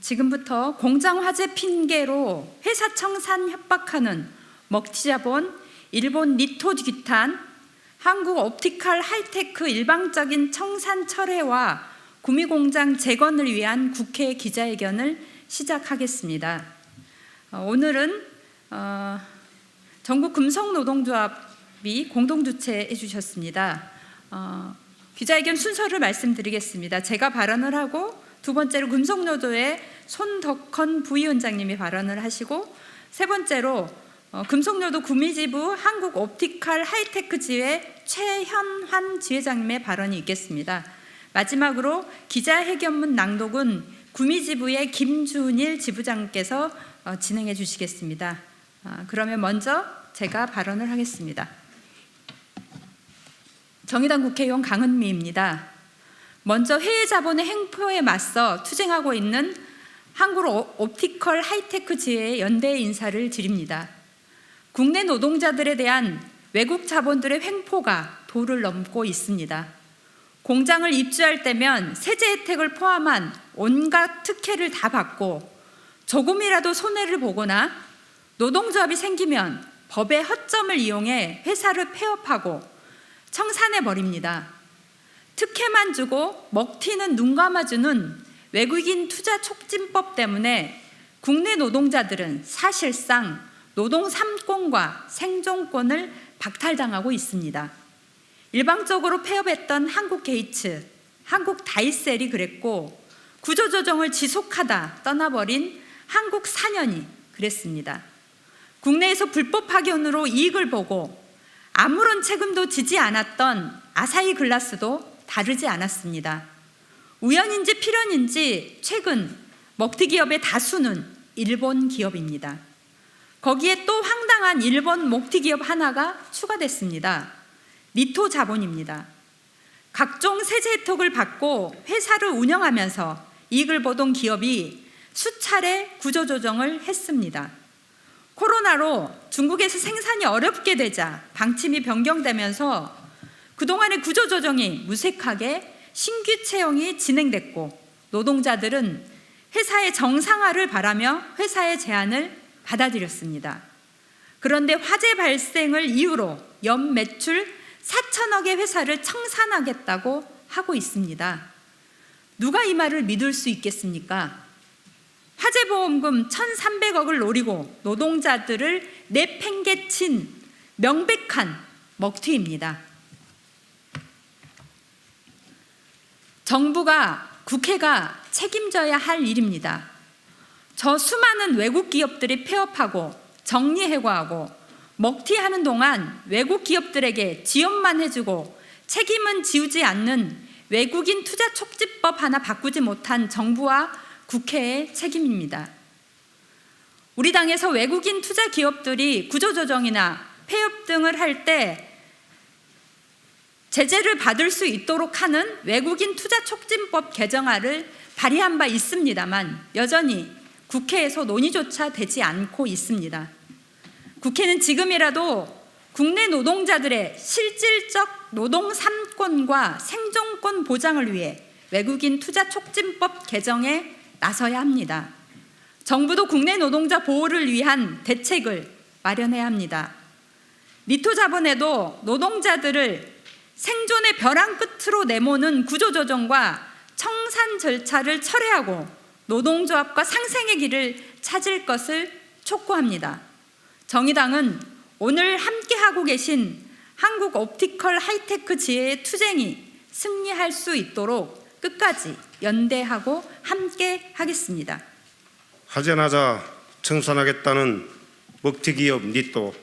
지금부터 공장 화재 핑계로 회사 청산 협박하는 먹튀자본 일본 니토 기탄, 한국 옵티컬 하이테크 일방적인 청산 철회와 구미공장 재건을 위한 국회 기자회견을 시작하겠습니다. 오늘은 전국 금속노동조합이 공동주최해 주셨습니다. 기자회견 순서를 말씀드리겠습니다. 제가 발언을 하고 두 번째로 금속노조의 손덕헌 부위원장님이 발언을 하시고 세 번째로 금속노조 구미지부 한국 옵티컬 하이테크 지회 최현환 지회장님의 발언이 있겠습니다. 마지막으로 기자회견문 낭독은 구미지부의 김준일 지부장께서 진행해 주시겠습니다. 그러면 먼저 제가 발언을 하겠습니다. 정의당 국회의원 강은미입니다. 먼저 해외 자본의 횡포에 맞서 투쟁하고 있는 한국 옵티컬 하이테크 지회의 연대 인사를 드립니다. 국내 노동자들에 대한 외국 자본들의 횡포가 도를 넘고 있습니다. 공장을 입주할 때면 세제 혜택을 포함한 온갖 특혜를 다 받고 조금이라도 손해를 보거나 노동조합이 생기면 법의 허점을 이용해 회사를 폐업하고 청산해버립니다. 특혜만 주고 먹튀는 눈 감아주는 외국인 투자 촉진법 때문에 국내 노동자들은 사실상 노동 3권과 생존권을 박탈당하고 있습니다. 일방적으로 폐업했던 한국 게이츠, 한국 다이셀이 그랬고 구조조정을 지속하다 떠나버린 한국 사년이 그랬습니다. 국내에서 불법 파견으로 이익을 보고 아무런 책임도 지지 않았던 아사히 글라스도 다르지 않았습니다. 우연인지 필연인지 최근 먹튀 기업의 다수는 일본 기업입니다. 거기에 또 황당한 일본 먹튀 기업 하나가 추가됐습니다. 니토 자본입니다. 각종 세제 혜택을 받고 회사를 운영하면서 이익을 보던 기업이 수차례 구조조정을 했습니다. 코로나로 중국에서 생산이 어렵게 되자 방침이 변경되면서 그동안의 구조조정이 무색하게 신규 채용이 진행됐고 노동자들은 회사의 정상화를 바라며 회사의 제안을 받아들였습니다. 그런데 화재 발생을 이유로 연 매출 4천억의 회사를 청산하겠다고 하고 있습니다. 누가 이 말을 믿을 수 있겠습니까? 화재보험금 1,300억을 노리고 노동자들을 내팽개친 명백한 먹튀입니다. 정부가, 국회가 책임져야 할 일입니다. 저 수많은 외국 기업들이 폐업하고 정리해고하고 먹튀하는 동안 외국 기업들에게 지원만 해주고 책임은 지우지 않는 외국인 투자 촉진법 하나 바꾸지 못한 정부와 국회의 책임입니다. 우리 당에서 외국인 투자 기업들이 구조조정이나 폐업 등을 할 때 제재를 받을 수 있도록 하는 외국인 투자 촉진법 개정안을 발의한 바 있습니다만 여전히 국회에서 논의조차 되지 않고 있습니다. 국회는 지금이라도 국내 노동자들의 실질적 노동 3권과 생존권 보장을 위해 외국인 투자 촉진법 개정에 나서야 합니다. 정부도 국내 노동자 보호를 위한 대책을 마련해야 합니다. 니토 자본에도 노동자들을 생존의 벼랑 끝으로 내모는 구조조정과 청산 절차를 철회하고 노동조합과 상생의 길을 찾을 것을 촉구합니다. 정의당은 오늘 함께하고 계신 한국 옵티컬 하이테크 지회의 투쟁이 승리할 수 있도록 끝까지 연대하고 함께 하겠습니다. 화재나자 청산하겠다는 먹튀 기업 니토,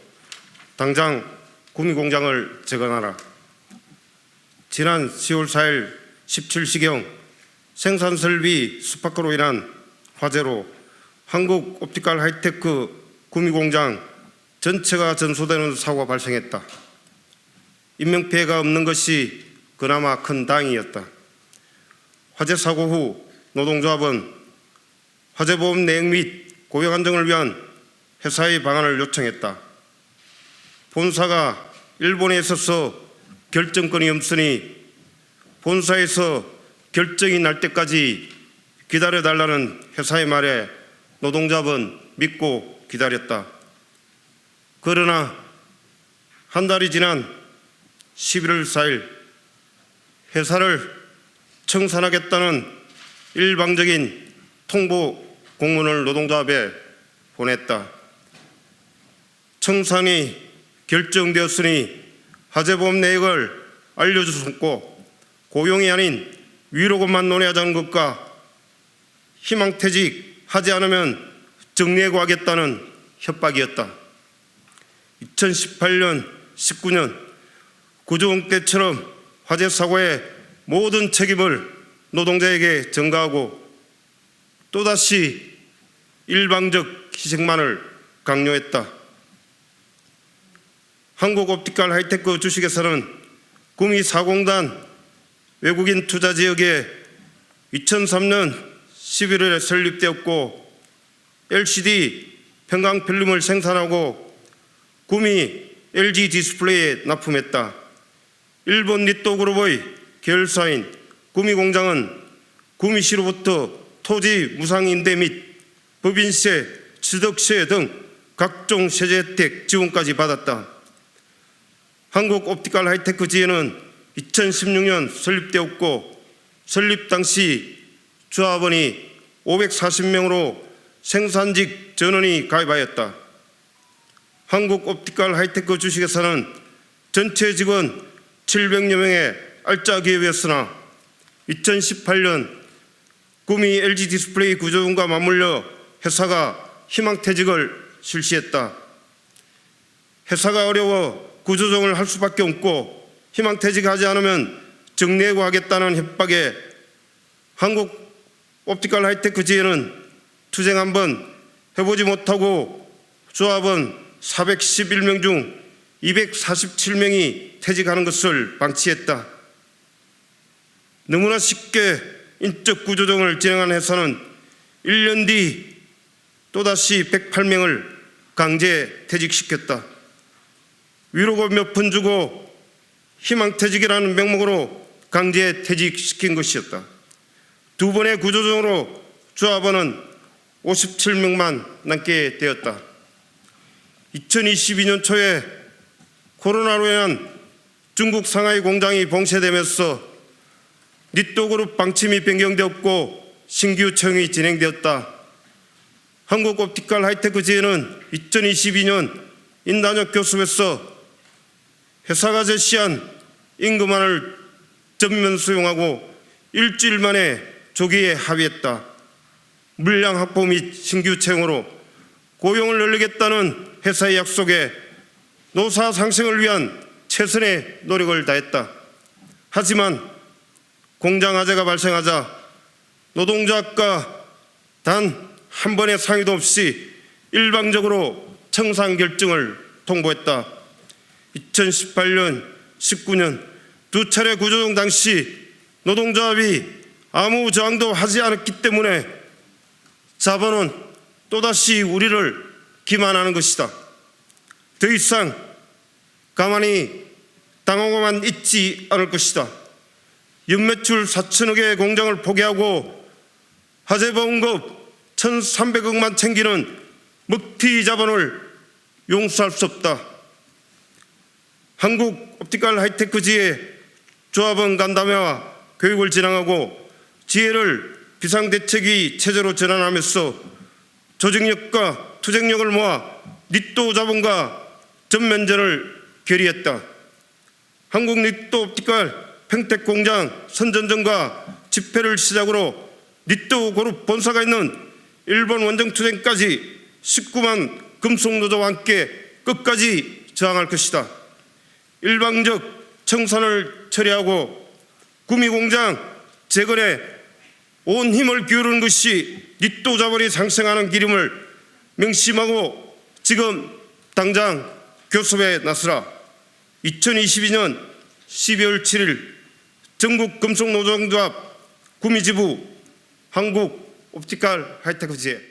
당장 구미공장을 재건하라. 지난 10월 4일 17시경 생산설비 스파크로 인한 화재로 한국 옵티컬 하이테크 구미공장 전체가 전소되는 사고가 발생했다. 인명피해가 없는 것이 그나마 큰 다행이었다. 화재 사고 후 노동조합은 화재보험 내역 및 고용 안정을 위한 회사의 방안을 요청했다. 본사가 일본에 있어서 결정권이 없으니 본사에서 결정이 날 때까지 기다려달라는 회사의 말에 노동자는 믿고 기다렸다. 그러나 한 달이 지난 11월 4일 회사를 청산하겠다는 일방적인 통보 공문을 노동조합에 보냈다. 청산이 결정되었으니 하재보험 내역을 알려주었고 고용이 아닌 위로금만 논의하자는 것과 희망퇴직 하지 않으면 정리해고하겠다는 협박이었다. 2018년, 19년 구조용 때처럼 화재 사고의 모든 책임을 노동자에게 전가하고 또다시 일방적 희생만을 강요했다. 한국옵티컬 하이테크 주식회사는 구미 사공단 외국인 투자 지역에 2003년 11월에 설립되었고 LCD 편광필름을 생산하고 구미 LG 디스플레이에 납품했다. 일본 니토 그룹의 계열사인 구미 공장은 구미시로부터 토지 무상임대 및 법인세, 취득세 등 각종 세제 혜택 지원까지 받았다. 한국옵티컬 하이테크 지회는 2016년 설립되었고 설립 당시 조합원이 540명으로 생산직 전원이 가입하였다. 한국옵티컬 하이테크 주식회사는 전체 직원 700여 명의 알짜 기업이었으나 2018년 구미 LG 디스플레이 구조조정과 맞물려 회사가 희망퇴직을 실시했다. 회사가 어려워 구조조정을 할 수밖에 없고 희망퇴직하지 않으면 정리해고하겠다는 협박에 한국옵티컬 하이테크 지회는 투쟁 한번 해보지 못하고 조합원 411명 중 247명이 퇴직하는 것을 방치했다. 너무나 쉽게 인적 구조조정을 진행한 회사는 1년 뒤 또다시 108명을 강제 퇴직시켰다. 위로금 몇 푼 주고 희망퇴직이라는 명목으로 강제 퇴직시킨 것이었다. 두 번의 구조조정으로 조합원은 57명만 남게 되었다. 2022년 초에 코로나로 인한 중국 상하이 공장이 봉쇄되면서 니토그룹 방침이 변경되었고 신규 채용이 진행되었다. 한국옵티컬 하이테크 지회는 2022년 인단역 교섭에서 회사가 제시한 임금안을 전면 수용하고 일주일 만에 조기에 합의했다. 물량 확보 및 신규 채용으로 고용을 늘리겠다는 회사의 약속에 노사 상승을 위한 최선의 노력을 다했다. 하지만 공장 화재가 발생하자 노동조합과 단 한 번의 상의도 없이 일방적으로 청산 결정을 통보했다. 2018년, 19년 두 차례 구조조정 당시 노동조합이 아무 저항도 하지 않았기 때문에 자본은 또다시 우리를 기만하는 것이다. 더 이상 가만히 당하고만 있지 않을 것이다. 연매출 4천억의 공장을 포기하고 화재보험금 1,300억만 챙기는 먹튀 자본을 용서할 수 없다. 한국옵티컬 하이테크 지회 조합원 간담회와 교육을 진행하고 지회를 비상대책위 체제로 전환하면서 조직력과 투쟁력을 모아 니토 자본과 전면전을 결의했다. 한국 니토 옵티컬 평택 공장 선전전과 집회를 시작으로 니토 그룹 본사가 있는 일본 원정 투쟁까지 19만 금속노조와 함께 끝까지 저항할 것이다. 일방적 청산을 처리하고 구미 공장 재건에 온 힘을 기울이는 것이 니토 자본이 상생하는 길임을 명심하고 지금 당장 교섭에 나서라. 2022년 12월 7일 전국 금속노동조합 구미지부 한국옵티컬 하이테크 지회